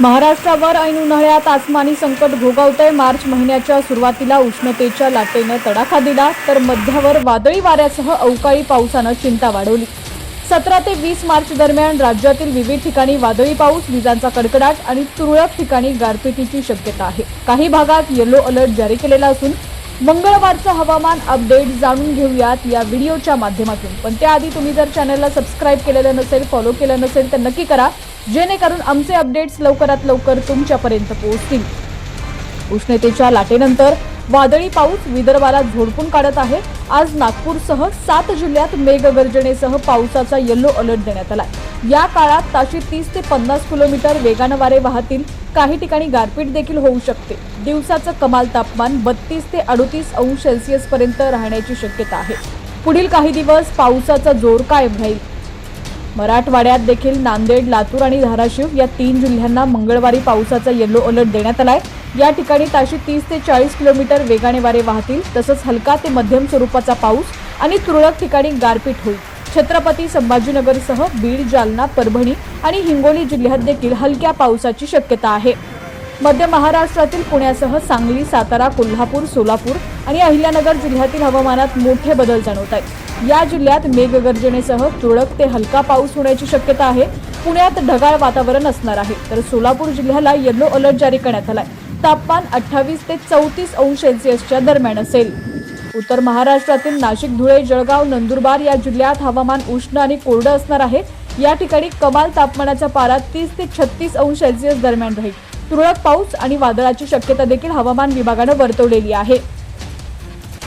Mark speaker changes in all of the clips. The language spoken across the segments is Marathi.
Speaker 1: महाराष्ट्रावर ऐन उन्हाळ्यात आसमानी संकट भोगावतंय। मार्च महिन्याच्या सुरुवातीला उष्णतेच्या लाटेनं तडाखा दिला, तर मध्यावर वादळी वाऱ्यासह अवकाळी पावसानं चिंता वाढवली। 17 ते 20 मार्च दरम्यान राज्यातील विविध ठिकाणी वादळी पाऊस, विजांचा कडकडाट आणि तुरळक ठिकाणी गारपिटीची शक्यता आहे। काही भागात येलो अलर्ट जारी केलेला असून मंगळवारचं हवामान अपडेट जाणून घेऊयात या व्हिडिओच्या माध्यमातून। पण त्याआधी तुम्ही जर चॅनलला सबस्क्राइब केलेलं नसेल, फॉलो केलं नसेल तर नक्की करा, जेणेकरून आमचे अपडेट्स लवकरात लवकर तुमच्यापर्यंत पोहोचतील। उष्णतेच्या लाटेनंतर वादळी पाऊस विदर्भाला झोडपून काढत आहे। आज नागपूरसह 7 जिल्ह्यात मेघगर्जनेसह पावसाचा येलो अलर्ट देण्यात आला। या काळात ताशी 30 ते 50 किलोमीटर वेगाने वारे वाहतील। काही ठिकाणी गारपीट देखील होऊ शकते। दिवसाचं कमाल तापमान 32 ते 38 अंश सेल्सिअस पर्यंत राहण्याची शक्यता आहे। पुढील काही दिवस पावसाचा जोर कायम राहील। मराठवाड्यात देखील नांदेड, लातूर आणि धाराशिव या 3 जिल्ह्यांना मंगळवारी पावसाचा येलो अलर्ट देण्यात आलाय। या ठिकाणी ताशी 30 ते 40 किलोमीटर वेगाने वारे वाहतील। तसंच हलका ते मध्यम स्वरूपाचा पाऊस आणि तुरळक ठिकाणी गारपीट होईल। छत्रपती संभाजीनगरसह बीड, जालना, परभणी आणि हिंगोली जिल्ह्यात देखील हलक्या पावसाची शक्यता आहे। मध्य महाराष्ट्रातील पुण्यासह सांगली, सातारा, कोल्हापूर, सोलापूर आणि अहिल्यानगर जिल्ह्यातील हवामानात मोठे बदल जाणवत आहेत। या जिल्ह्यात मेघगर्जनेसह तुरळक ते हलका पाऊस होण्याची शक्यता आहे। पुण्यात ढगाळ वातावरण असणार आहे, तर सोलापूर जिल्ह्याला येलो अलर्ट जारी करण्यात आलाय। तापमान 28 ते 34 अंश सेल्सिअसच्या दरम्यान असेल। उत्तर महाराष्ट्रातील नाशिक, धुळे, जळगाव, नंदुरबार या जिल्ह्यात हवामान उष्ण आणि कोरडं असणार आहे। या ठिकाणी कमाल तापमानाचा पारा 30 ते 36 अंश सेल्सिअस दरम्यान राहील। तुरळक पाऊस आणि वादळाची शक्यता देखील हवामान विभागानं वर्तवलेली आहे।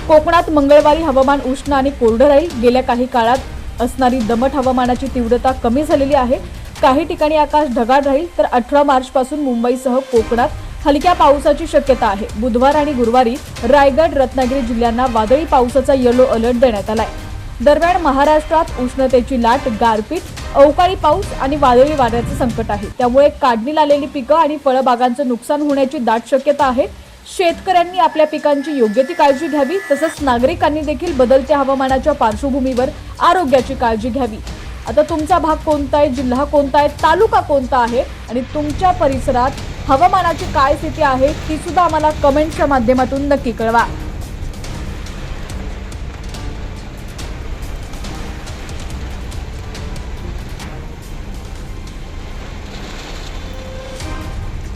Speaker 1: कोकणात मंगळवारी हवामान उष्ण आणि कोरडं राहील। गेल्या काही काळात असणारी दमट हवामानाची तीव्रता कमी झालेली आहे। काही ठिकाणी आकाश ढगाळ राहील, तर 18 मार्च पासून मुंबईसह कोकणात हलक्या पावसाची शक्यता आहे। बुधवार आणि गुरुवारी रायगड, रत्नागिरी जिल्ह्यांना वादळी पावसाचा येलो अलर्ट देण्यात आलाय। दरम्यान महाराष्ट्रात उष्णतेची लाट, गारपीट, अवकाळी पाऊस आणि वादळी वाऱ्याचं संकट आहे। त्यामुळे काढणीला आलेली पिकं आणि फळबागांचं नुकसान होण्याची दाट शक्यता आहे। शेतकऱ्यांनी आपल्या पिकांची योग्य ती काळजी घ्यावी। तसंच नागरिकांनी देखील बदलत्या हवामानाच्या पार्श्वभूमीवर आरोग्याची काळजी घ्यावी। आता तुमचा भाग कोणता आहे, जिल्हा कोणता आहे, तालुका कोणता आहे आणि तुमच्या परिसरात हवामानाची काय स्थिती आहे ती सुद्धा आम्हाला कमेंटच्या माध्यमातून नक्की कळवा।